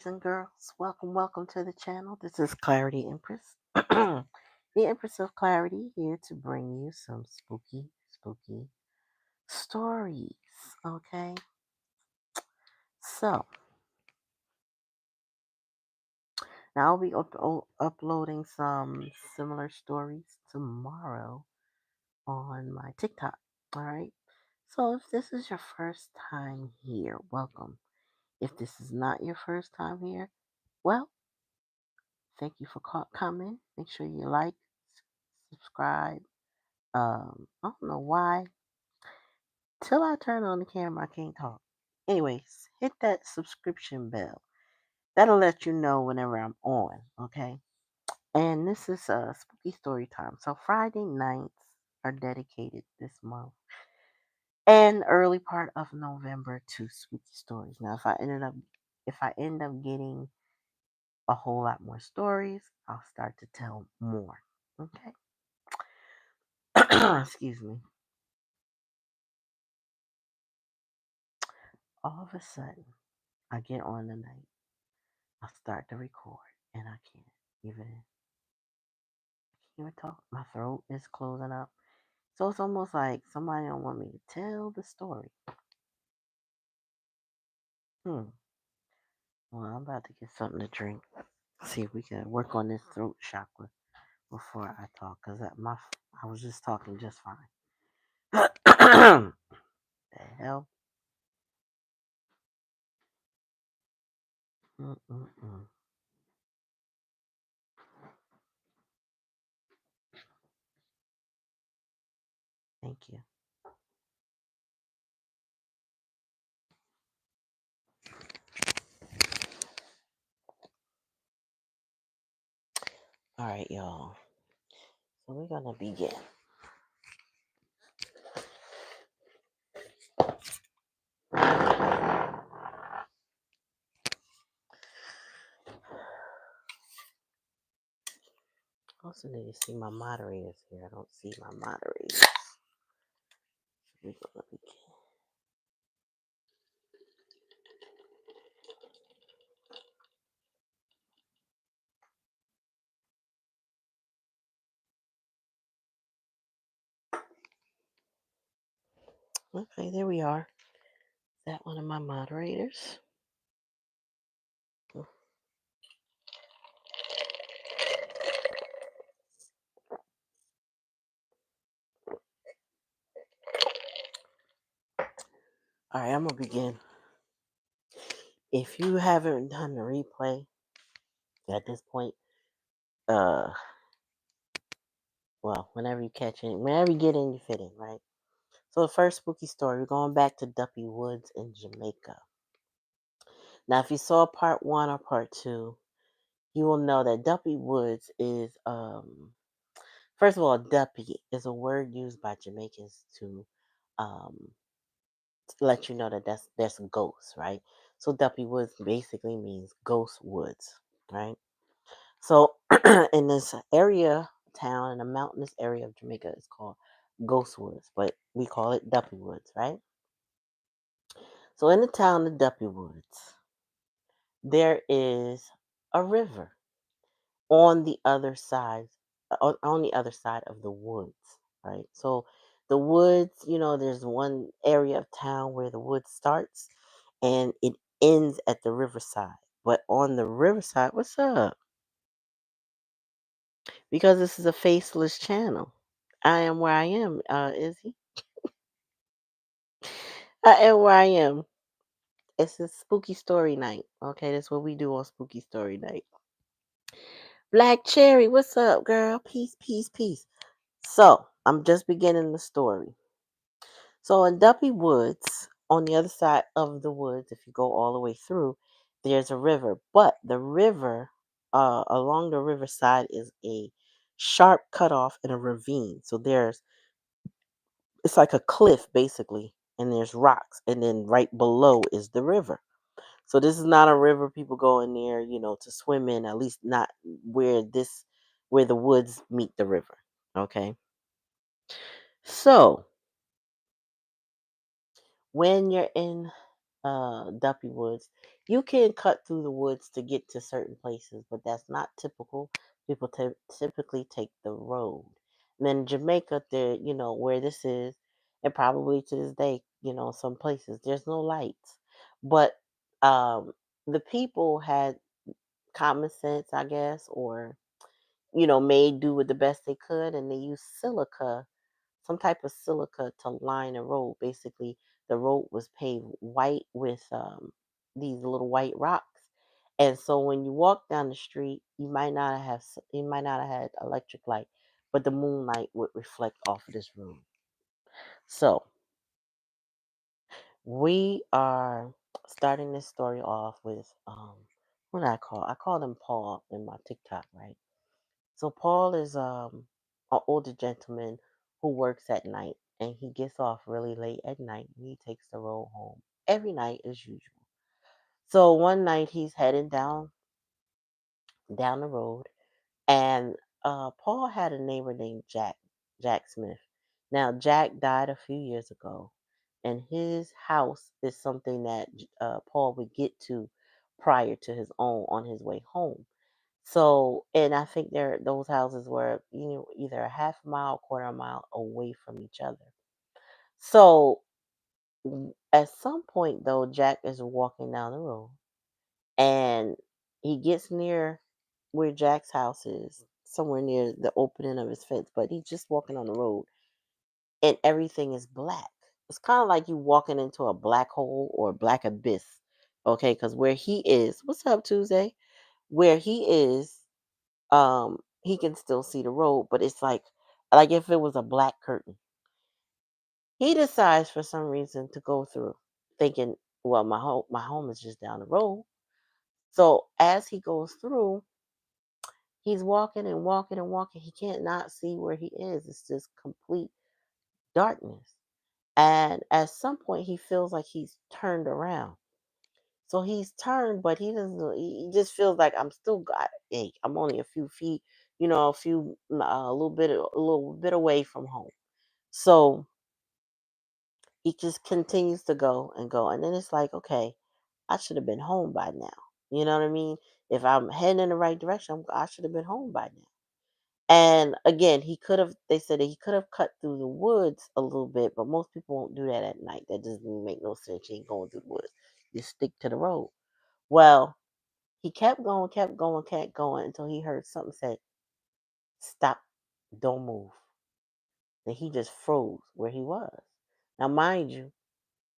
And girls, welcome to the channel. This is Clarity Empress, the Empress of Clarity, here to bring you some spooky stories. Okay, so now I'll be uploading some similar stories tomorrow on my TikTok. All right, so if this is your first time here, welcome. If this is not your first time here, well, thank you for coming. Make sure you like, subscribe. I don't know why. Till I turn on the camera, I can't talk. Anyways, hit that subscription bell. That'll let you know whenever I'm on, okay? And this is spooky story time. So Friday nights are dedicated this month and early part of November to spooky stories. Now, if I end up getting a whole lot more stories, I'll start to tell more. Okay? Excuse me. All of a sudden, I get on the night. I start to record, and I can't even talk. My throat is closing up. So it's almost like somebody don't want me to tell the story. Hmm. Well, I'm about to get something to drink. See if we can work on this throat chakra before I talk, cause I was just talking just fine. The hell. Mm-mm-mm. Thank you. All right, y'all. So we're gonna begin. Also need to see my moderators here. I don't see my moderators. We're gonna begin. Okay, there we are. Is that one of my moderators? All right, I'm gonna begin. If you haven't done the replay at this point, uh, well, whenever you whenever you get in, you fit in, right? So the first spooky story, we're going back to Duppy Woods in Jamaica. Now, if you saw part one or part two, you will know that Duppy Woods is, first of all, Duppy is a word used by Jamaicans to let you know that that's ghosts, right? So Duppy Woods basically means ghost woods, right? So in this town, in a mountainous area of Jamaica, it's called Ghost Woods, but we call it Duppy Woods, right? So in the town of Duppy Woods, there is a river on the other side, on the other side of the woods, right? So the woods, there's one area of town where the woods starts and it ends at the riverside. But on the riverside, what's up? Because this is a faceless channel. I am where I am, Izzy. I am where I am. It's a spooky story night. Okay, that's what we do on spooky story night. Black Cherry, what's up, girl? Peace, peace, peace. So, I'm just beginning the story. So, in Duppy Woods, on the other side of the woods, if you go all the way through, there's a river. But the river, along the riverside, is a sharp cutoff and a ravine. So, it's like a cliff, basically, and there's rocks. And then right below is the river. So this is not a river people go in there, to swim in, at least not where the woods meet the river. Okay. So when you're in Duppy Woods, You can cut through the woods to get to certain places, but that's not typical. People typically take the road. And then Jamaica, there, where this is, and probably to this day, some places there's no lights, but um, the people had common sense, I guess, or made do with the best they could, and they used silica, some type of silica, to line a road. Basically, the road was paved white with these little white rocks, and so when you walk down the street, you might not have had electric light, but the moonlight would reflect off of this room. So we are starting this story off with what do I call? I call him Paul in my TikTok, right? So Paul is an older gentleman who works at night, and he gets off really late at night, and he takes the road home every night as usual. So one night he's heading down the road, and Paul had a neighbor named Jack Smith. Now Jack died a few years ago, and his house is something that Paul would get to prior to his own on his way home. So, and I think those houses were, either a half mile, quarter a mile away from each other. So, at some point though, Jack is walking down the road, and he gets near where Jack's house is, somewhere near the opening of his fence, but he's just walking on the road, and everything is black. It's kind of like you walking into a black hole or a black abyss. Okay, because where he is, what's up, Tuesday? Where he is, he can still see the road, but it's like if it was a black curtain. He decides for some reason to go through, thinking, well, my home is just down the road. So as he goes through, he's walking and walking and walking. He can't not see where he is. It's just complete darkness. And at some point he feels like he's turned around. So he's turned, but he doesn't. He just feels like I'm still got. Hey, I'm only a few feet, a little bit away from home. So he just continues to go and go, and then it's like, okay, I should have been home by now. You know what I mean? If I'm heading in the right direction, I should have been home by now. And again, he could have. They said that he could have cut through the woods a little bit, but most people won't do that at night. That doesn't even make no sense. You ain't going through the woods. You stick to the road. Well, he kept going until he heard something say, "Stop, don't move." And he just froze where he was. Now, mind you,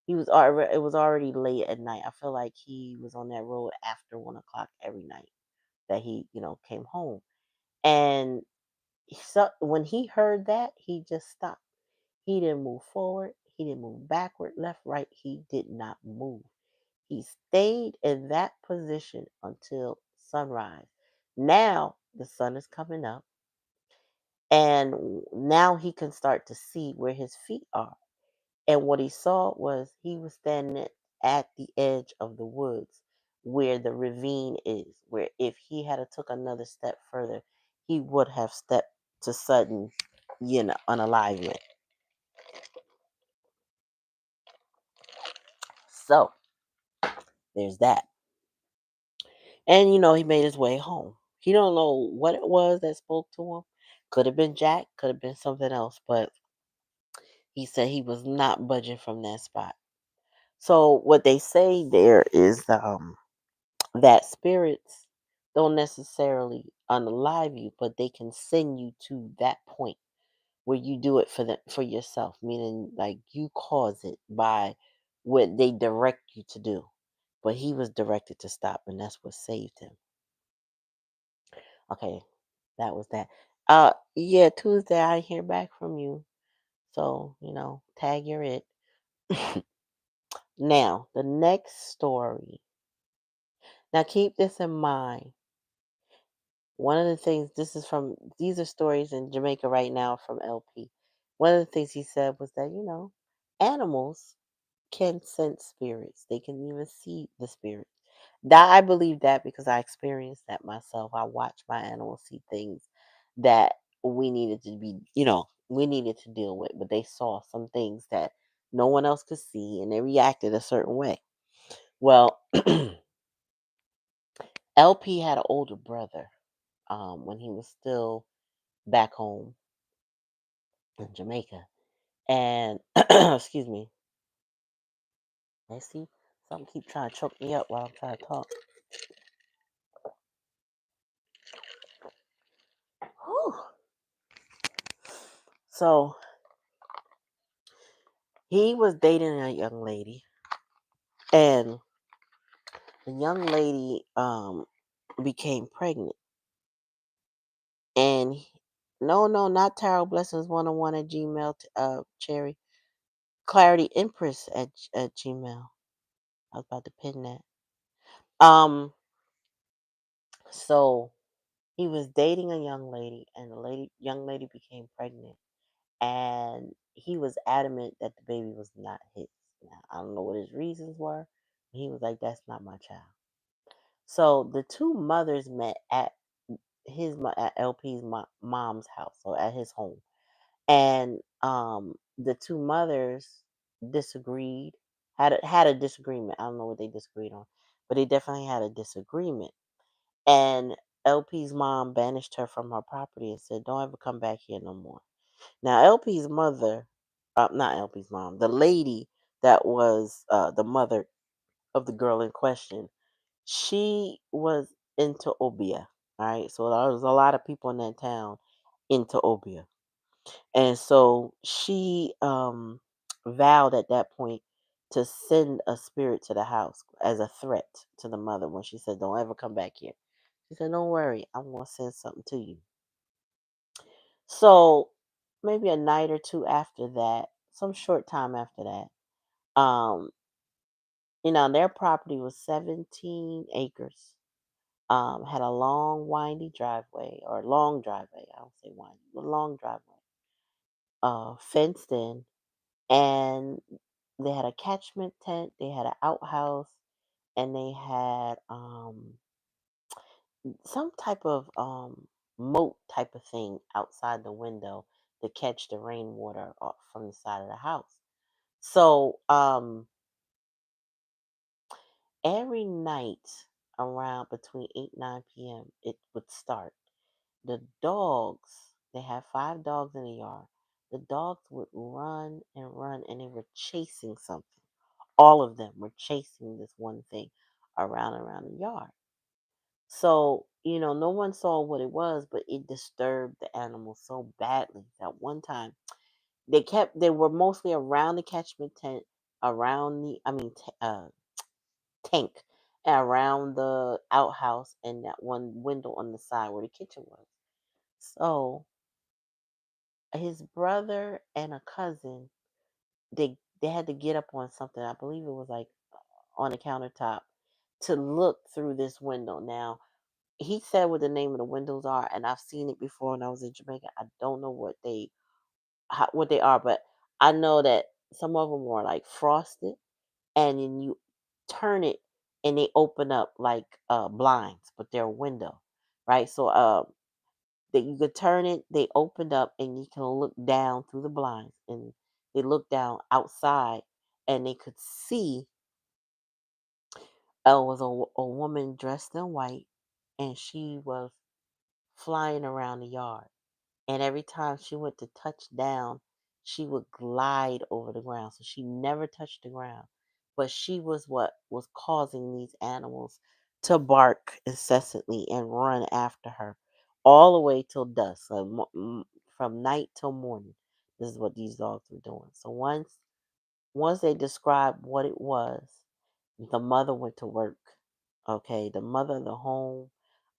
it was already late at night. I feel like he was on that road after 1 o'clock every night that he, came home. And when he heard that, he just stopped. He didn't move forward. He didn't move backward, left, right. He did not move. He stayed in that position until sunrise. Now the sun is coming up, and now he can start to see where his feet are. And what he saw was he was standing at the edge of the woods where the ravine is, where if he had took another step further, he would have stepped to sudden, unalivement. So there's that. And he made his way home. He don't know what it was that spoke to him. Could have been Jack, could have been something else, but he said he was not budging from that spot. So what they say there is that spirits don't necessarily unalive you, but they can send you to that point where you do it for yourself, meaning like you cause it by what they direct you to do. But he was directed to stop, and that's what saved him. Okay, that was that. Yeah, Tuesday I hear back from you. So, tag you're it. Now, the next story. Now keep this in mind. One of the things these are stories in Jamaica right now from LP. One of the things he said was that, animals can sense spirits. They can even see the spirits. That I believe that because I experienced that myself. I watched my animals see things that we needed to deal with, but they saw some things that no one else could see, and they reacted a certain way. Well, LP had an older brother when he was still back home in Jamaica. And excuse me, let's see, something keep trying to choke me up while I'm trying to talk. Whew. So he was dating a young lady, and the young lady became pregnant. And no, no, not Tarot Blessings 101 at Gmail, Cherry. Clarityempress at Gmail. I was about to pin that. So he was dating a young lady, and the young lady became pregnant, and he was adamant that the baby was not his. Now, I don't know what his reasons were. But he was like, "That's not my child." So the two mothers met at at LP's mom's house, or at his home, and the two mothers disagreed, had a disagreement. I don't know what they disagreed on, but they definitely had a disagreement. And LP's mom banished her from her property and said, "Don't ever come back here no more." Now, LP's mother, not LP's mom, the lady that was the mother of the girl in question, she was into Obia. All right. So there was a lot of people in that town into Obia. And so she vowed at that point to send a spirit to the house as a threat to the mother when she said, "Don't ever come back here." She said, "Don't worry, I'm going to send something to you." So maybe a night or two after that, some short time after that, their property was 17 acres. Had a long, windy driveway, or long driveway. I don't say windy, but long driveway. Fenced in, and they had a catchment tent. They had an outhouse, and they had some type of moat type of thing outside the window to catch the rainwater off from the side of the house. So every night around between 8 9 p.m. it would start. The dogs, they had 5 dogs in the yard. The dogs would run, and they were chasing something. All of them were chasing this one thing around the yard. So, no one saw what it was, but it disturbed the animals so badly that one time they were mostly around the catchment tent, around tank, around the outhouse, and that one window on the side where the kitchen was. So his brother and a cousin, they had to get up on something. I believe it was like on the countertop to look through this window. Now, he said what the name of the windows are, and I've seen it before when I was in Jamaica. I don't know what they are, but I know that some of them were like frosted, and then you turn it and they open up like blinds, but they're a window, right? So that you could turn it, they opened up, and you can look down through the blinds, and they looked down outside, and they could see it was a woman dressed in white, and she was flying around the yard. And every time she went to touch down, she would glide over the ground. So she never touched the ground. But she was what was causing these animals to bark incessantly and run after her all the way till dusk. So from night till morning, this is what these dogs were doing. So once they described what it was, the mother went to work. Okay, the mother of the home.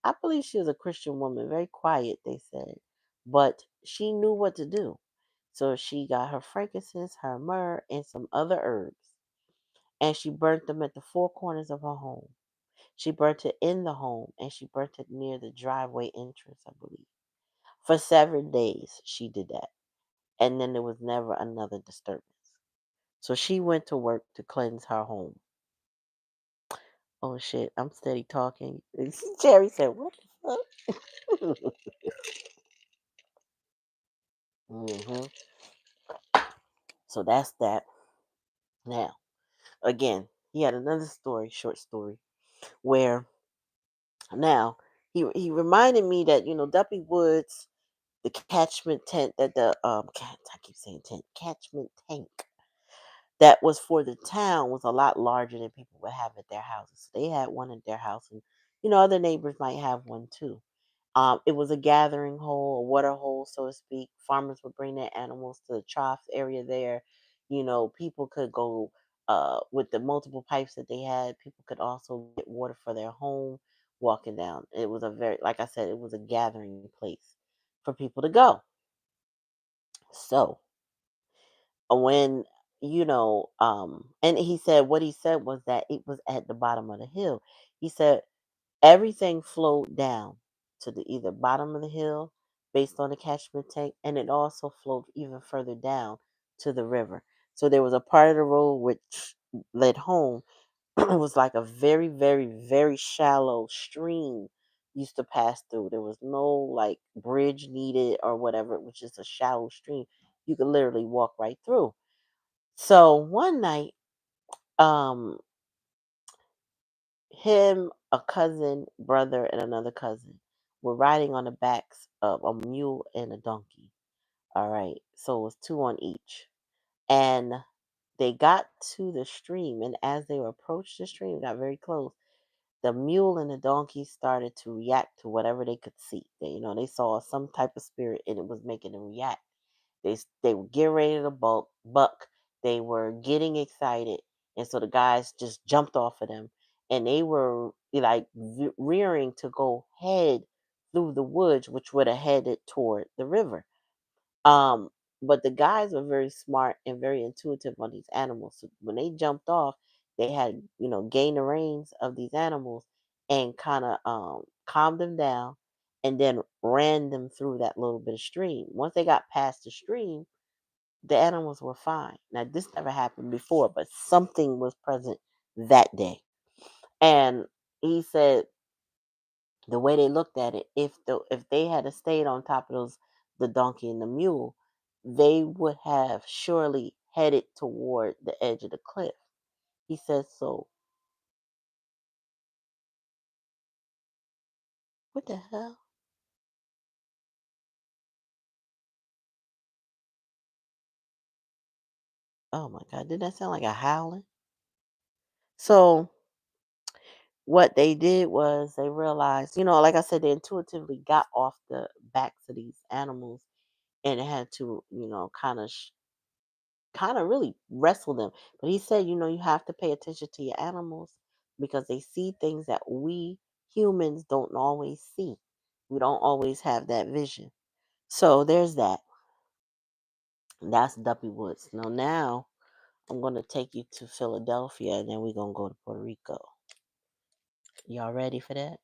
I believe she was a Christian woman, very quiet, they said, but she knew what to do. So she got her frankincense, her myrrh, and some other herbs, and she burnt them at the four corners of her home. She burnt it in the home, and she burnt it near the driveway entrance, I believe. For 7 days, she did that, and then there was never another disturbance. So she went to work to cleanse her home. Oh shit, I'm steady talking. Jerry said, "What the fuck?" hmm So that's that. Now, again, he had another story, short story, where Now, he reminded me that, Duppy Woods, the catchment tent that I keep saying tent, catchment tank that was for the town was a lot larger than people would have at their houses. So they had one at their house, and other neighbors might have one too. It was a gathering hole, a water hole, so to speak. Farmers would bring their animals to the trough area there. People could go with the multiple pipes that they had. People could also get water for their home walking down. It was a very, like I said, it was a gathering place for people to go. So when and he said what he said was that it was at the bottom of the hill. He said everything flowed down to the either bottom of the hill based on the catchment tank, and it also flowed even further down to the river. So there was a part of the road which led home. It was like a very, very, very shallow stream used to pass through. There was no like bridge needed or whatever. It was just a shallow stream. You could literally walk right through. So one night, um, him, a cousin, brother, and another cousin were riding on the backs of a mule and a donkey. All right. So it was two on each. And they got to the stream. And as they approached the stream, got very close, the mule and the donkey started to react to whatever they could see. They saw some type of spirit and it was making them react. They were getting ready to buck. They were getting excited, and so the guys just jumped off of them, and they were like rearing to go head through the woods, which would have headed toward the river. Um, but the guys were very smart and very intuitive on these animals. So when they jumped off, they had, gained the reins of these animals and kind of calmed them down and then ran them through that little bit of stream. Once they got past the stream, the animals were fine. Now, this never happened before, but something was present that day. And he said the way they looked at it, if they had stayed on top of the donkey and the mule, they would have surely headed toward the edge of the cliff. He said, so what the hell? Oh my God, did that sound like a howling? So what they did was they realized, like I said, they intuitively got off the backs of these animals and had to, kind of really wrestle them. But he said, you have to pay attention to your animals because they see things that we humans don't always see. We don't always have that vision. So there's that. That's Duppy Woods. Now I'm going to take you to Philadelphia and then we're going to go to Puerto Rico. Y'all ready for that?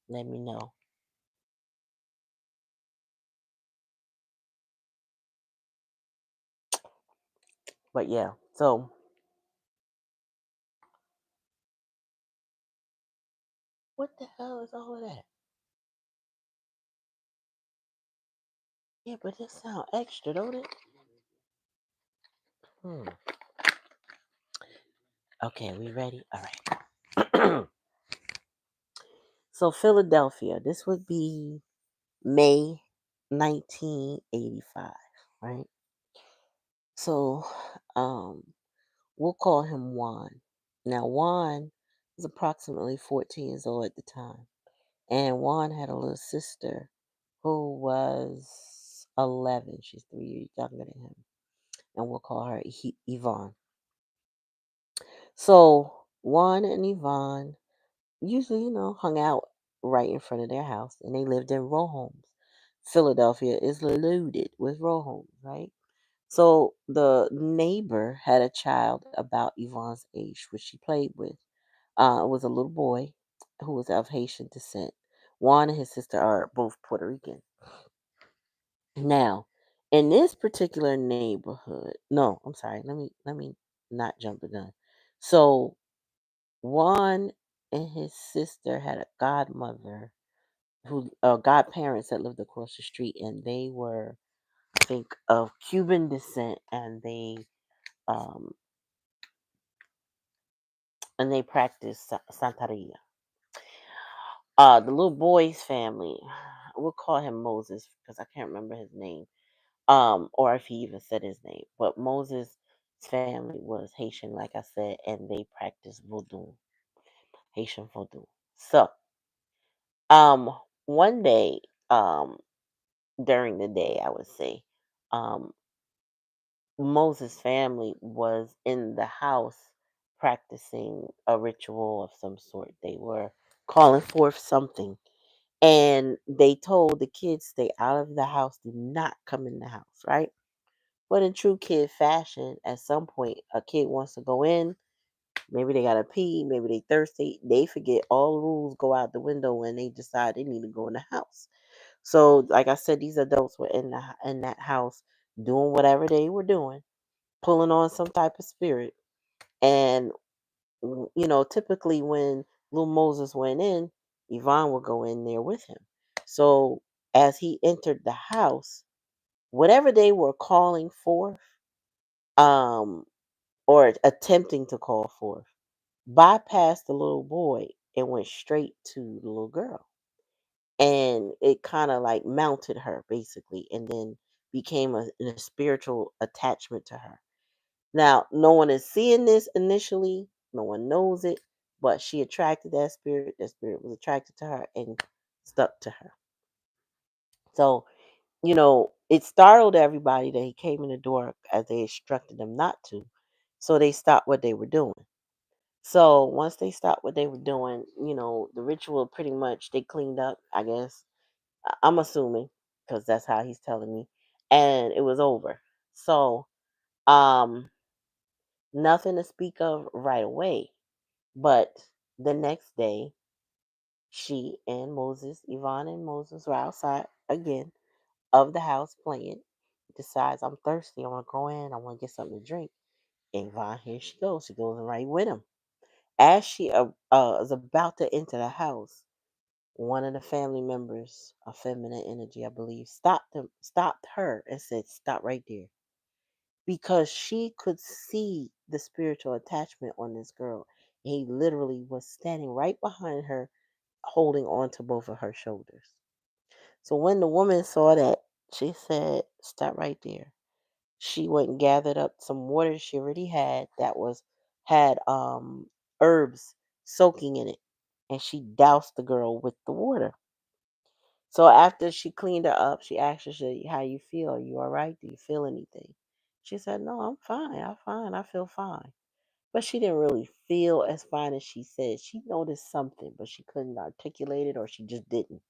Let me know. But yeah, so what the hell is all of that? Yeah, but it sound extra, don't it? Hmm. Okay, we ready? All right. So Philadelphia, this would be May 1985, right? So we'll call him Juan. Now Juan was approximately 14 years old at the time. And Juan had a little sister who was 11. She's 3 years younger than him. And we'll call her Yvonne. So Juan and Yvonne usually, hung out right in front of their house, and they lived in row homes. Philadelphia is loaded with row homes, right? So the neighbor had a child about Yvonne's age, which she played with. It was a little boy who was of Haitian descent. Juan and his sister are both Puerto Rican. Now, in this particular neighborhood, no, I'm sorry. Let me not jump the gun. So Juan and his sister had a godmother who godparents that lived across the street, and they were, I think, of Cuban descent, um and they practiced Santeria. The little boy's family, we'll call him Moses because I can't remember his name, or if he even said his name. But Moses' family was Haitian, like I said, and they practiced voodoo, Haitian voodoo. So, um, one day, um, during the day, I would say, um, Moses' family was in the house practicing a ritual of some sort. They were calling forth something, and they told the kids stay out of the house, do not come in the house, right? But in true kid fashion, at some point a kid wants to go in, maybe they gotta pee, maybe they thirsty, they forget all the rules, go out the window when they decide they need to go in the house. So like I said, these adults were in that house doing whatever they were doing, pulling on some type of spirit. And typically when little Moses went in, Yvonne would go in there with him. So as he entered the house, whatever they were calling forth, um, or attempting to call forth, bypassed the little boy and went straight to the little girl. And it kind of like mounted her basically, and then became a spiritual attachment to her. Now, no one is seeing this initially, no one knows it, but she attracted that spirit was attracted to her and stuck to her. So, it startled everybody that he came in the door as they instructed them not to. So they stopped what they were doing. So once they stopped what they were doing, the ritual pretty much they cleaned up, I guess. I'm assuming because that's how he's telling me, and it was over. So, um, nothing to speak of right away. But the next day, she and Moses, Yvonne and Moses, were outside again of the house playing. Decides I'm thirsty. I want to go in. I want to get something to drink. And Yvonne, here she goes. She goes right with him. As she is about to enter the house, one of the family members, a feminine energy, I believe, stopped her, and said, "Stop right there," because she could see the spiritual attachment on this girl. He literally was standing right behind her, holding on to both of her shoulders. So when the woman saw that, she said, "Stop right there." She went and gathered up some water she already had that had herbs soaking in it, and she doused the girl with the water. So after she cleaned her up, she asked her, "How you feel? Are you all right? Do you feel anything?" She said, "No, I'm fine. I'm fine. I feel fine." But she didn't really feel as fine as she said. She noticed something, but she couldn't articulate it, or she just didn't.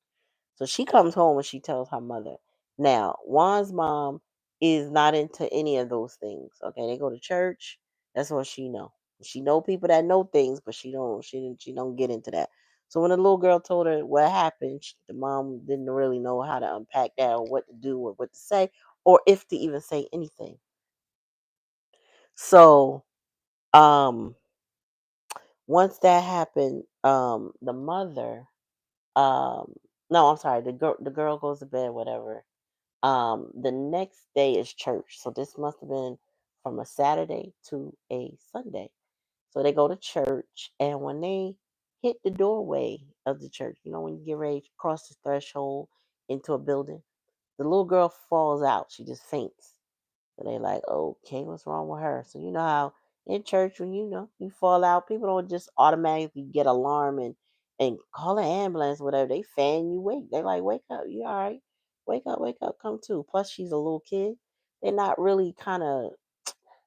So she comes home and she tells her mother. Now, Juan's mom is not into any of those things. Okay, they go to church. That's what she know. She know people that know things, but she don't get into that. So when the little girl told her what happened, the mom didn't really know how to unpack that, or what to do, or what to say, or if to even say anything. So um once that happened, the mother, um no, I'm sorry, the girl goes to bed, whatever. The next day is church. So this must have been from a Saturday to a Sunday. So they go to church, and when they hit the doorway of the church, when you get ready to cross the threshold into a building, the little girl falls out. She just faints. So they like, "Okay, what's wrong with her?" So you know how in church, when you fall out, people don't just automatically get alarm and call an ambulance, whatever. They fan you, wake. They like, "Wake up, you all right? Wake up, come to." Plus, she's a little kid. They're not really kind of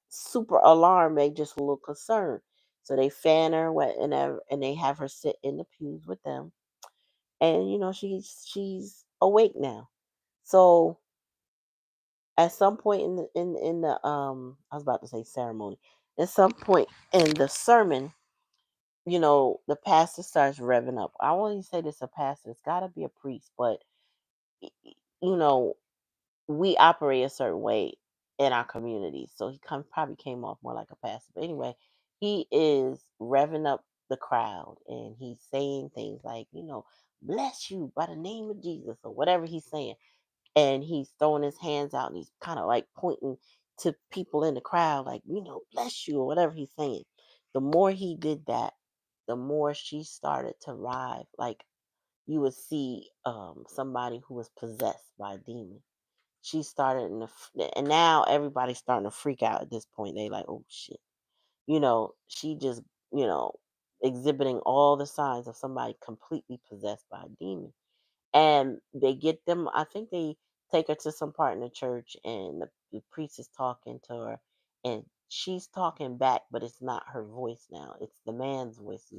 super alarmed. They just a little concerned. So they fan her, and they have her sit in the pews with them. And she's awake now. So at some point in the I was about to say ceremony. At some point in the sermon, the pastor starts revving up. I won't even say this a pastor, it's gotta be a priest, but you know, we operate a certain way in our community. So he probably came off more like a pastor. But anyway, he is revving up the crowd, and he's saying things like, "Bless you by the name of Jesus," or whatever he's saying, and he's throwing his hands out, and he's kind of like pointing to people in the crowd like, "Bless you," or whatever he's saying. The more he did that, the more she started to rise, like you would see somebody who was possessed by a demon. She started and now everybody's starting to freak out at this point. They like, oh shit, she just, you know, exhibiting all the signs of somebody completely possessed by a demon. And they get them, I think they take her to some part in the church, and the priest is talking to her, and she's talking back, but it's not her voice now. It's the man's voice.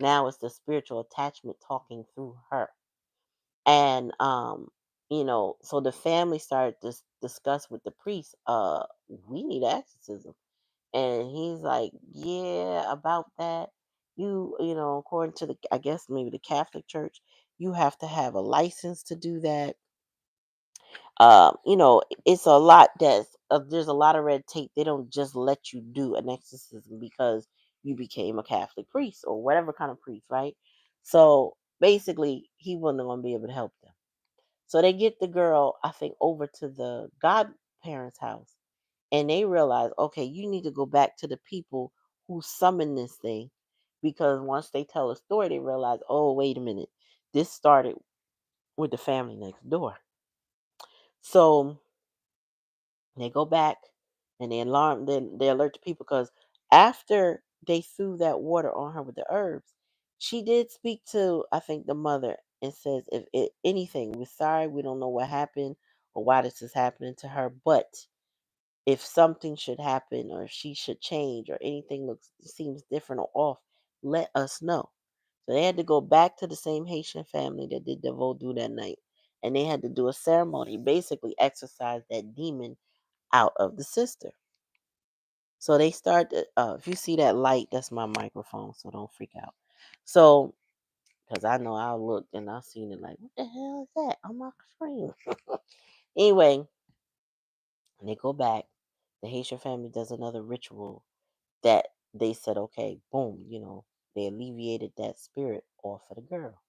Now it's the spiritual attachment talking through her. And so the family started to discuss with the priest, we need exorcism. And he's like, yeah, about that. According to I guess maybe the Catholic Church, you have to have a license to do that. It's a lot there's a lot of red tape. They don't just let you do an exorcism because you became a Catholic priest or whatever kind of priest, right? So basically, he wasn't going to be able to help them. So they get the girl, I think, over to the godparents' house, and they realize, okay, you need to go back to the people who summoned this thing, because once they tell a story, they realize, oh, wait a minute, this started with the family next door. So they go back and they alert the people, because after they threw that water on her with the herbs, she did speak to, I think, the mother, and says, if anything, we're sorry, we don't know what happened or why this is happening to her, but if something should happen or she should change or anything seems different or off, let us know. So they had to go back to the same Haitian family that did the voodoo that night, and they had to do a ceremony, basically exorcise that demon out of the sister. So they start to, if you see that light, that's my microphone, so don't freak out. So, because I know I looked and I seen it like, what the hell is that on my screen? Anyway, they go back. The Haitian family does another ritual that they said, okay, boom, they alleviated that spirit off of the girl.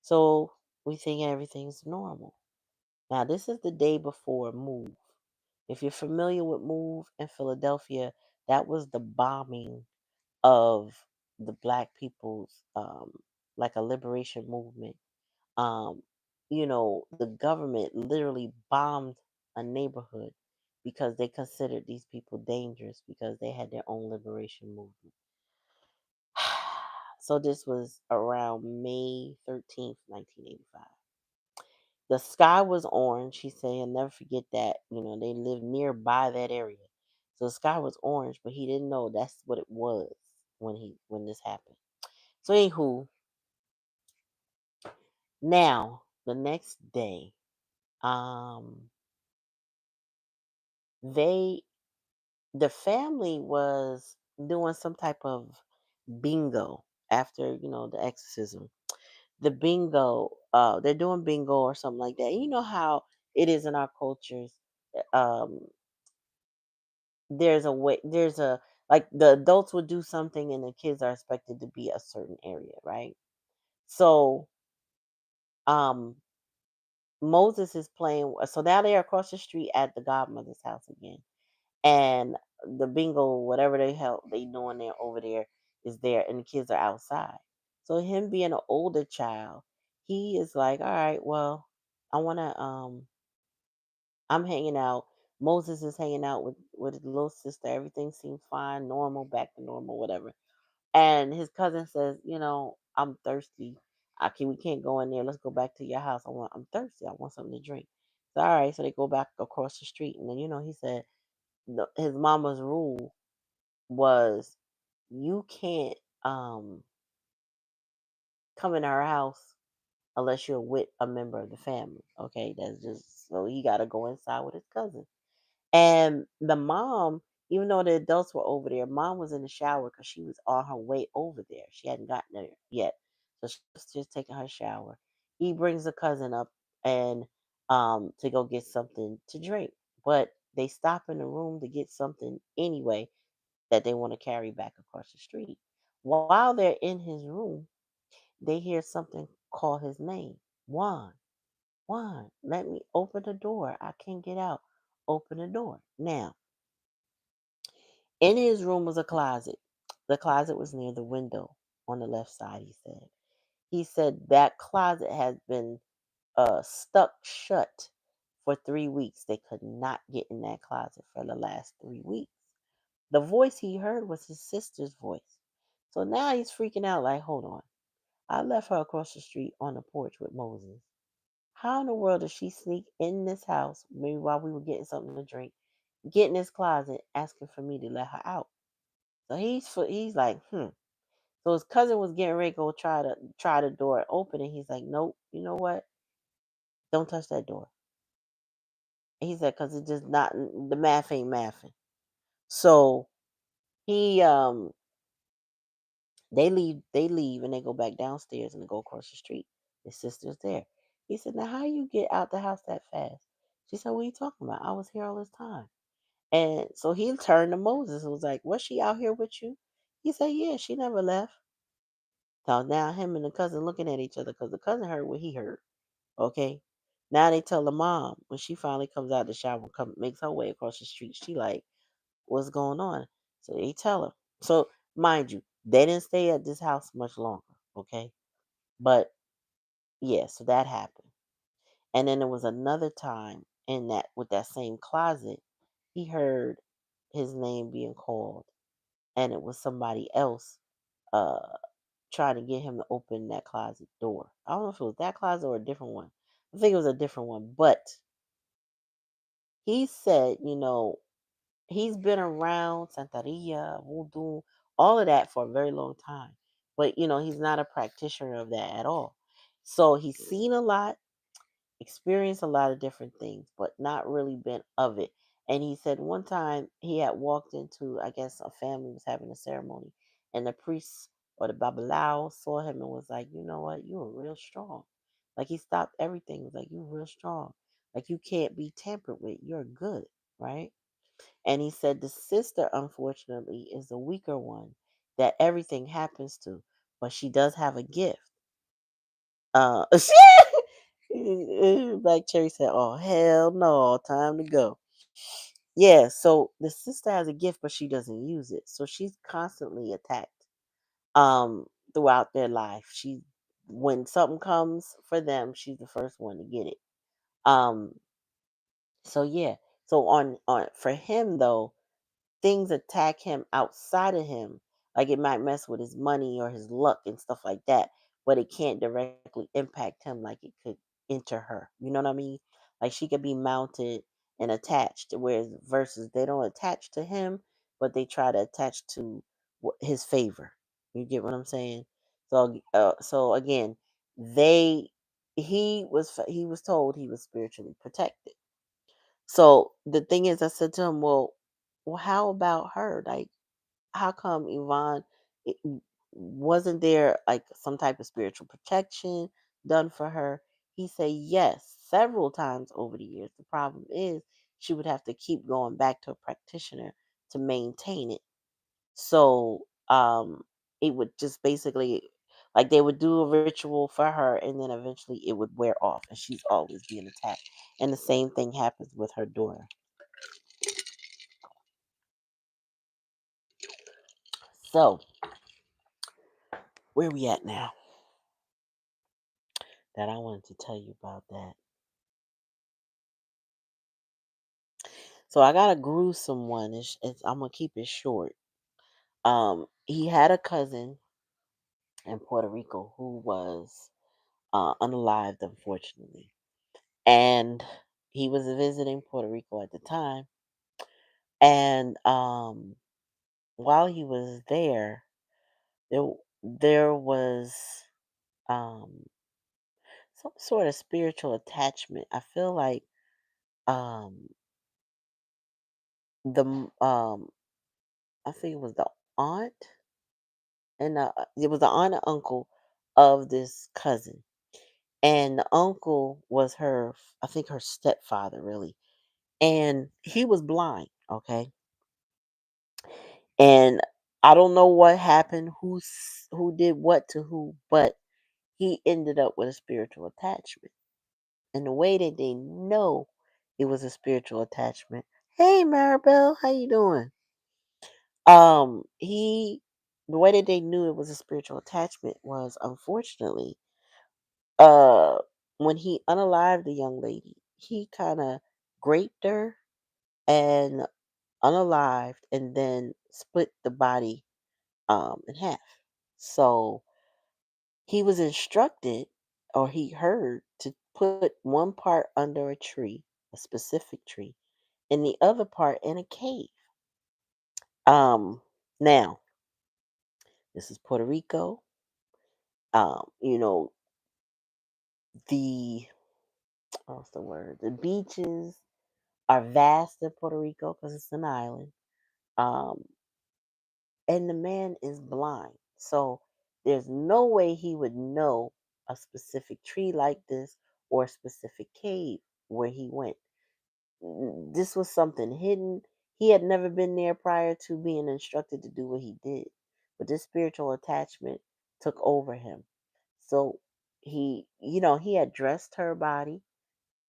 So we think everything's normal. Now, this is the day before Move. If you're familiar with Move in Philadelphia, that was the bombing of the black people's, like a liberation movement. Um, the government literally bombed a neighborhood because they considered these people dangerous because they had their own liberation movement. So this was around May 13th, 1985. The sky was orange. He said he'll never forget that. They lived nearby that area. So the sky was orange, but he didn't know that's what it was when this happened. So anywho, now the next day, um, they the family was doing some type of bingo after the exorcism. The bingo, they're doing bingo or something like that. You know how it is in our cultures. Um, there's a way, there's a like the adults would do something and the kids are expected to be a certain area, right? So, um, Moses is playing. So now they're across the street at the godmother's house again, and the bingo, whatever they doing there over there, is there, and the kids are outside. So him being an older child, he is like, all right, well, I wanna I'm hanging out. Moses is hanging out with his little sister. Everything seems fine, normal, back to normal, whatever. And his cousin says, I'm thirsty. We can't go in there. Let's go back to your house. I'm thirsty. I want something to drink. So, all right. So they go back across the street, and then he said his mama's rule was you can't come in our house unless you're with a member of the family. Okay, that's just so he got to go inside with his cousin. And the mom, even though the adults were over there, mom was in the shower because she was on her way over there. She hadn't gotten there yet, so she was just taking her shower. He brings the cousin up and to go get something to drink, but they stop in the room to get something anyway that they want to carry back across the street. While they're in his room, they hear something call his name. Juan, Juan, let me open the door. I can't get out. Open the door. Now, in his room was a closet. The closet was near the window on the left side, he said. He said that closet has been stuck shut for 3 weeks. They could not get in that closet for the last 3 weeks. The voice he heard was his sister's voice. So now he's freaking out like, hold on. I left her across the street on the porch with Moses. How in the world did she sneak in this house, maybe while we were getting something to drink, get in this closet, asking for me to let her out? So he's like, So his cousin was getting ready to go try the door open, and he's like, nope. You know what? Don't touch that door. And he said, cause it just not the math ain't mathing. So he they leave and they go back downstairs and they go across the street. His sister's there. He said, now how you get out the house that fast? She said, what are you talking about? I was here all this time. And so he turned to Moses and was like, was she out here with you? He said, yeah, she never left. So now him and the cousin looking at each other because the cousin heard what he heard. Okay. Now they tell the mom when she finally comes out the shower, makes her way across the street. She like, what's going on? So they tell her. So mind you, they didn't stay at this house much longer. Okay. But yeah, so that happened. And then there was another time in that with that same closet, he heard his name being called, and it was somebody else uh trying to get him to open that closet door. I don't know if it was that closet or a different one. I think it was a different one, but he said, he's been around Santeria, voodoo, all of that for a very long time. But, he's not a practitioner of that at all. So he's seen a lot, experienced a lot of different things, but not really been of it. And he said one time he had walked into, I guess, a family was having a ceremony, and the priest or the babalao saw him and was like, you know what, you are real strong. Like he stopped everything. Was like, you're real strong. Like you can't be tampered with. You're good, right? And he said the sister, unfortunately, is the weaker one that everything happens to, but she does have a gift. Uh, Black Cherry said, "Oh hell no, time to go." Yeah, so the sister has a gift, but she doesn't use it, so she's constantly attacked. Throughout their life, when something comes for them, she's the first one to get it. Um, so yeah, so on for him though, things attack him outside of him. Like it might mess with his money or his luck and stuff like that, but it can't directly impact him like it could enter her. You know what I mean? Like she could be mounted and attached, whereas versus they don't attach to him, but they try to attach to his favor. You get what I'm saying? So again, they he was told he was spiritually protected. So the thing is, I said to him, well, how about her? Like, how come Yvonne, it, wasn't there like some type of spiritual protection done for her? He said yes, several times over the years. The problem is she would have to keep going back to a practitioner to maintain it. So it would just basically like they would do a ritual for her and then eventually it would wear off and she's always being attacked. And the same thing happens with her daughter. So, where we at now? That I wanted to tell you about that. So I got a gruesome one. I'm gonna keep it short. He had a cousin in Puerto Rico who was unalived, unfortunately, and he was visiting Puerto Rico at the time. And while he was there, there was um, some sort of spiritual attachment. I feel like um, the I think it was the aunt and it was the aunt and uncle of this cousin, and the uncle was I think her stepfather, really, and he was blind. Okay, and I don't know what happened, who did what to who, but he ended up with a spiritual attachment, and the way that they know it was a spiritual attachment. Hey, Maribel, how you doing? He the way that they knew it was a spiritual attachment was, unfortunately, uh when he unalived the young lady, he kind of raped her and unalived and then split the body in half. So he was instructed, or he heard, to put one part under a tree, a specific tree, and the other part in a cave. Now, this is Puerto Rico. You know, the what's the word? The beaches are vast in Puerto Rico because it's an island. Um, and the man is blind. So there's no way he would know a specific tree like this or a specific cave where he went. This was something hidden. He had never been there prior to being instructed to do what he did. But this spiritual attachment took over him. So he had dressed her body,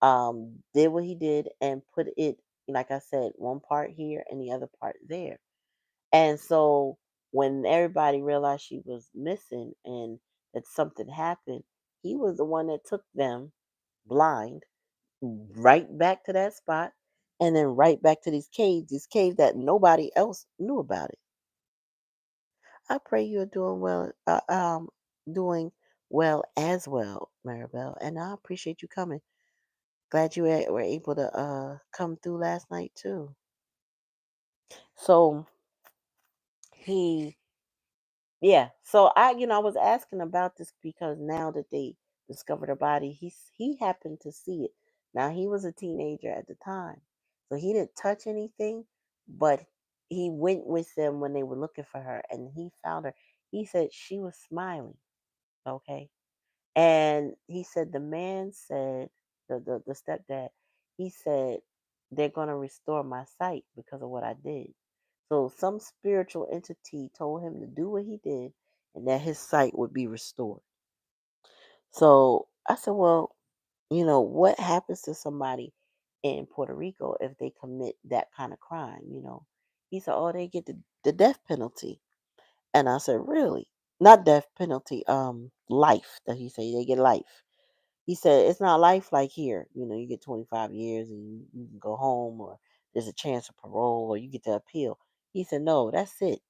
did what he did, and put it, like I said, one part here and the other part there. And so when everybody realized she was missing and that something happened, he was the one that took them, blind, right back to that spot, and then right back to these caves that nobody else knew about it. I pray you're doing well as well, Maribel, and I appreciate you coming. Glad you were able to come through last night too. So he Yeah. So I was asking about this because now that they discovered her body, he happened to see it. Now he was a teenager at the time, so he didn't touch anything, but he went with them when they were looking for her, and he found her. He said she was smiling. Okay, and he said the man said, the stepdad, he said, they're gonna restore my sight because of what I did. So some spiritual entity told him to do what he did and that his sight would be restored. So I said, well, what happens to somebody in Puerto Rico if they commit that kind of crime? He said, oh, they get the death penalty. And I said, really? Not death penalty, life. That he said they get life. He said it's not life like here. You get 25 years and you can go home, or there's a chance of parole, or you get to appeal. He said, no, that's it.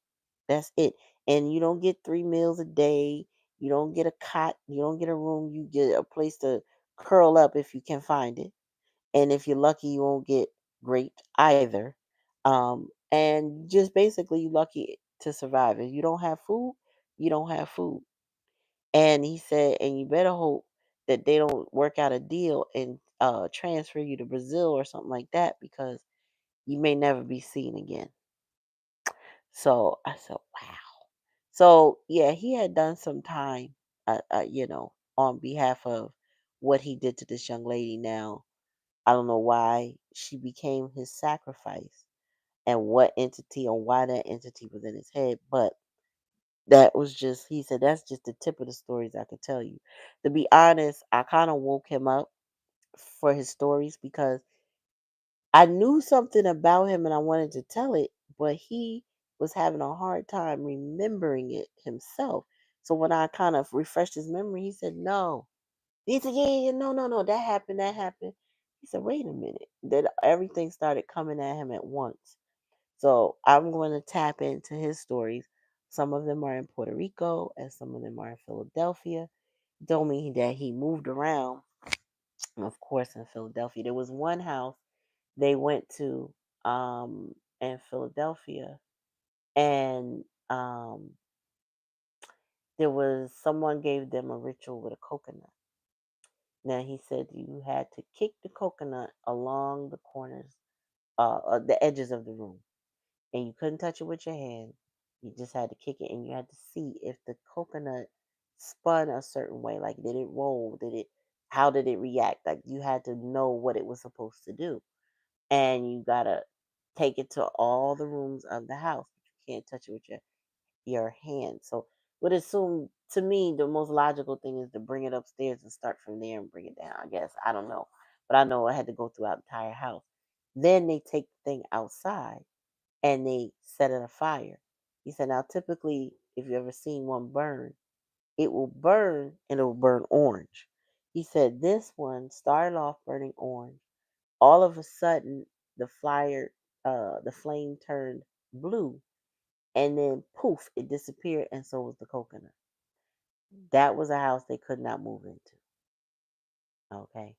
That's it. And you don't get 3 meals a day. You don't get a cot. You don't get a room. You get a place to curl up if you can find it. And if you're lucky, you won't get raped either. And just basically, you're lucky to survive. If you don't have food, you don't have food. And he said, and you better hope that they don't work out a deal and transfer you to Brazil or something like that, because you may never be seen again. So I said, wow. So yeah, he had done some time, on behalf of what he did to this young lady. Now, I don't know why she became his sacrifice and what entity or why that entity was in his head, but that was just, he said, that's just the tip of the stories I could tell you. To be honest, I kind of woke him up for his stories because I knew something about him and I wanted to tell it, but he was having a hard time remembering it himself. So when I kind of refreshed his memory, he said, no. He said, yeah, yeah, yeah, no, no, no, that happened, that happened. He said, wait a minute. Then everything started coming at him at once. So I'm going to tap into his stories. Some of them are in Puerto Rico and some of them are in Philadelphia. He told me that he moved around, of course, in Philadelphia. There was one house they went to in Philadelphia, and there was someone gave them a ritual with a coconut. Now he said you had to kick the coconut along the corners, the edges of the room, and you couldn't touch it with your hand. You just had to kick it, and you had to see if the coconut spun a certain way. Like, did it roll? How did it react? Like, you had to know what it was supposed to do, and you gotta take it to all the rooms of the house. You can't touch it with your hand. So, would assume, to me, the most logical thing is to bring it upstairs and start from there and bring it down. I guess I don't know, but I know I had to go throughout the entire house. Then they take the thing outside and they set it afire. He said, now typically if you ever seen one burn, it will burn and it will burn orange. He said this one started off burning orange. All of a sudden, the flame turned blue, and then poof, it disappeared, and so was the coconut. That was a house they could not move into. Okay.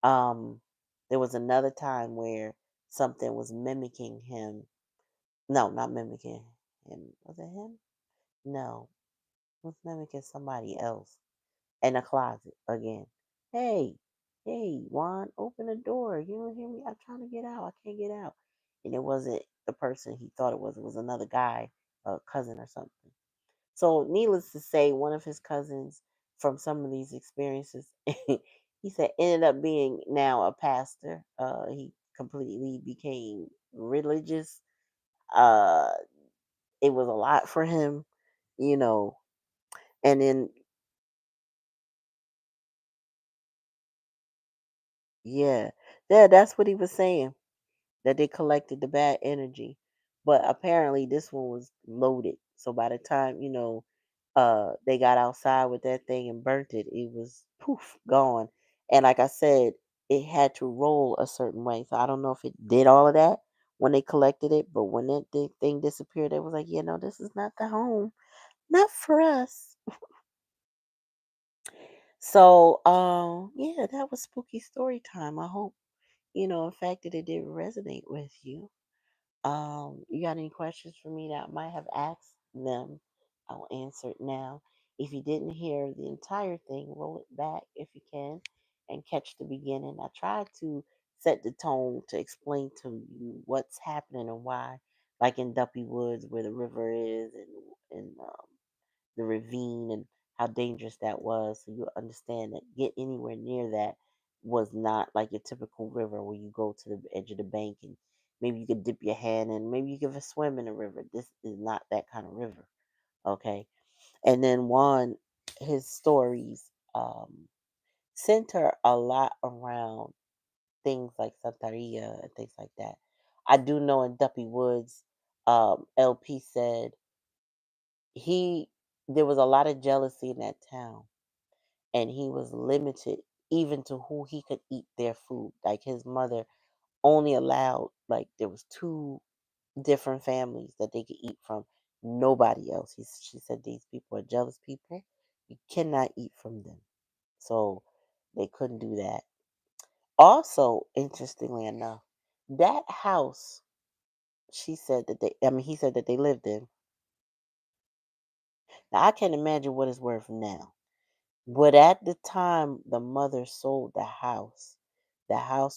Um, there was another time where something was mimicking him. No, not mimicking him. Was it him? No, it was mimicking somebody else in a closet again. Hey, hey, Juan, open the door. You don't hear me? I'm trying to get out. I can't get out. And it wasn't the person he thought it was. It was another guy, a cousin or something. So, needless to say, one of his cousins from some of these experiences, he said, ended up being now a pastor. He completely became religious. Uh, it was a lot for him, you know. And then, yeah, yeah, that's what he was saying. That they collected the bad energy. But apparently this one was loaded. So by the time, they got outside with that thing and burnt it, it was poof, gone. And like I said, it had to roll a certain way. So I don't know if it did all of that when they collected it, but when that thing disappeared, it was like, no, this is not the home. Not for us. So yeah, that was spooky story time. I hope, in fact that it did resonate with you. You got any questions for me that I might have asked them? I'll answer it now. If you didn't hear the entire thing, roll it back if you can and catch the beginning. I tried to set the tone to explain to you what's happening and why, like in Duppy Woods where the river is and the ravine and how dangerous that was. So you understand that get anywhere near that was not like your typical river where you go to the edge of the bank and maybe you could dip your hand in, maybe you could swim in the river. This is not that kind of river. Okay. And then one, his stories center a lot around things like Santeria and things like that. I do know in Duppy Woods, LP said he there was a lot of jealousy in that town and he was limited even to who he could eat their food. Like his mother only allowed like there was two different families that they could eat from. Nobody else. She said these people are jealous people. You cannot eat from them. So they couldn't do that. Also, interestingly enough, that house he said that they lived in. Now I can't imagine what it's worth now. But at the time the mother sold the house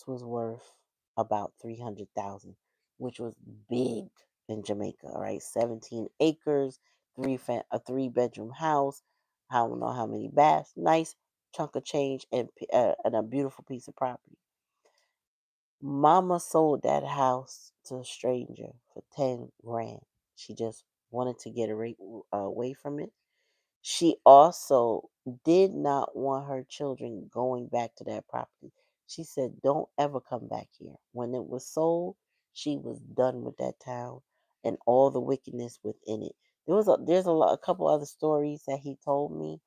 was worth about 300,000, which was big in Jamaica, all right? 17 acres, a three-bedroom house, I don't know how many baths, nice chunk of change and a beautiful piece of property. Mama sold that house to a stranger for 10 grand. She just wanted to get away from it. She also did not want her children going back to that property. She said, "Don't ever come back here." When it was sold, she was done with that town and all the wickedness within it. A couple other stories that he told me.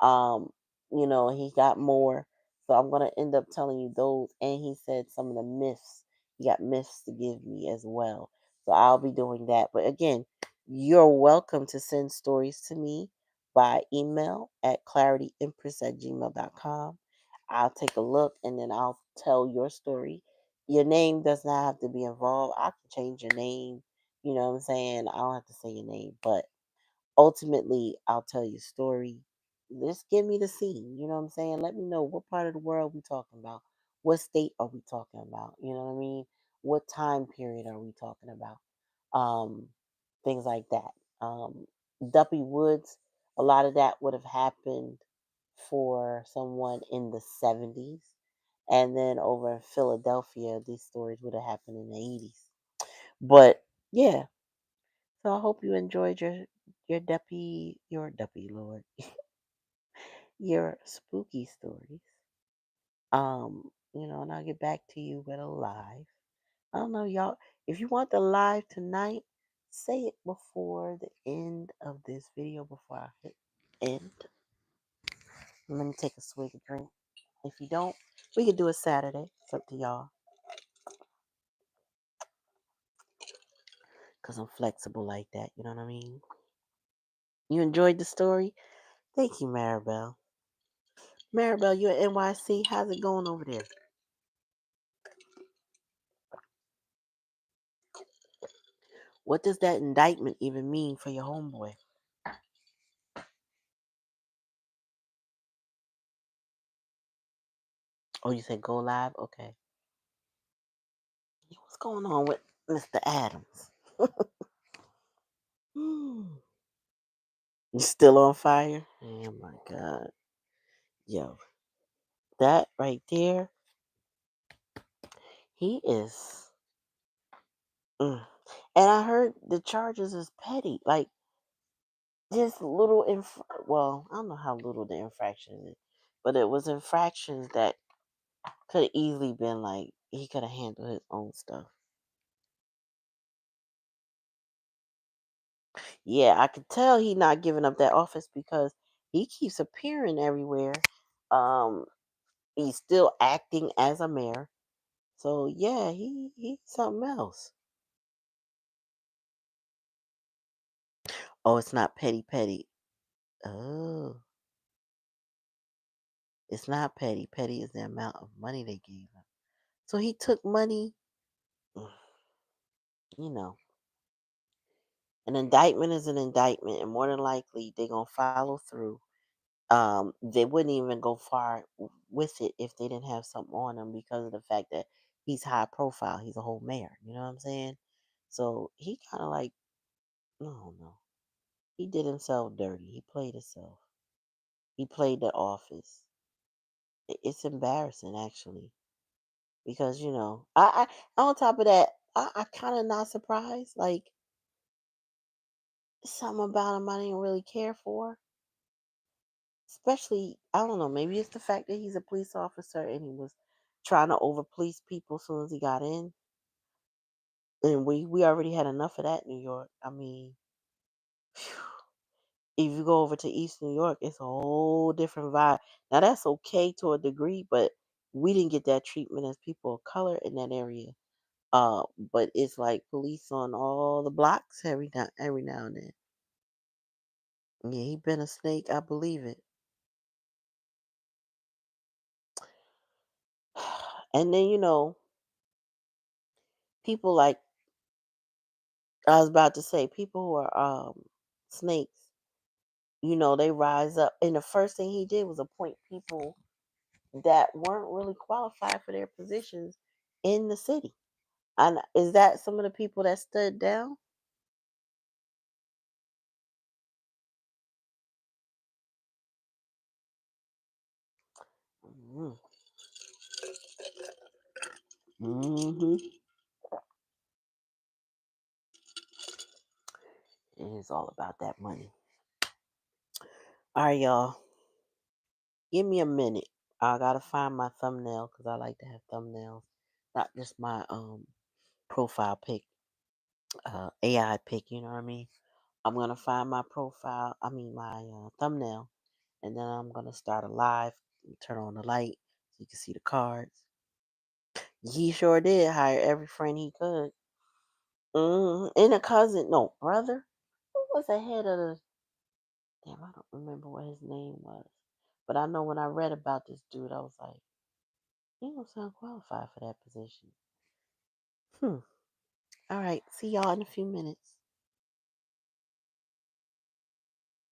Um, he got more. So I'm gonna end up telling you those. And he said some of the myths. He got myths to give me as well. So I'll be doing that. But again, you're welcome to send stories to me by email at clarityempress@gmail.com. I'll take a look and then I'll tell your story. Your name does not have to be involved. I can change your name. You know what I'm saying? I don't have to say your name, but ultimately I'll tell you a story. Just give me the scene. You know what I'm saying? Let me know what part of the world we talking about. What state are we talking about? You know what I mean? What time period are we talking about? Um, Things like that. Um, Duppy Woods, a lot of that would have happened for someone in the 70s. And then over in Philadelphia, these stories would have happened in the 80s. But yeah, so I hope you enjoyed your Duppy Lord, your spooky stories. And I'll get back to you with a live. I don't know, y'all. If you want the live tonight, say it before the end of this video, before I hit end. Let me take a swig of drink. If you don't, we could do it Saturday. It's up to y'all. Because I'm flexible like that. You know what I mean? You enjoyed the story? Thank you, Maribel. Maribel, you're at NYC. How's it going over there? What does that indictment even mean for your homeboy? Oh, you said go live? Okay. What's going on with Mr. Adams? You still on fire? Oh my God. Yo, that right there, he is. Mm. And I heard the charges is petty. Like, just little, well, I don't know how little the infraction is, but it was infractions that could have easily been like, he could have handled his own stuff. Yeah, I could tell he not giving up that office because he keeps appearing everywhere. Um, he's still acting as a mayor. So yeah, he's something else. Oh, it's not petty petty. Oh, it's not petty. Petty is the amount of money they gave him. So he took money, you know. An indictment is an indictment, and more than likely they're gonna follow through. They wouldn't even go far with it if they didn't have something on him because of the fact that he's high profile. He's a whole mayor. You know what I'm saying? So he kind of like, no, no. He did himself dirty. He played himself. He played the office. It's embarrassing actually because on top of that, I kind of not surprised. Like something about him I didn't really care for. Especially, I don't know, maybe it's the fact that he's a police officer and he was trying to over police people as soon as he got in. And we already had enough of that in New York. I mean, if you go over to East New York, it's a whole different vibe. Now that's okay to a degree, but we didn't get that treatment as people of color in that area. But it's like police on all the blocks every now and then. Yeah, he been a snake, I believe it. And then people like I was about to say, people who are snakes, they rise up. And the first thing he did was appoint people that weren't really qualified for their positions in the city. And is that some of the people that stood down? Mm-hmm. Mm-hmm. It is all about that money. All right, y'all. Give me a minute. I gotta find my thumbnail because I like to have thumbnails, not just my profile pic, AI pic. You know what I mean? I'm gonna find my profile. I mean my thumbnail, and then I'm gonna start a live. Turn on the light so you can see the cards. He sure did hire every friend he could. And a cousin, no brother. Who was the head of the? Damn, I don't remember what his name was. But I know when I read about this dude, I was like, he don't sound qualified for that position. Hmm. All right. See y'all in a few minutes.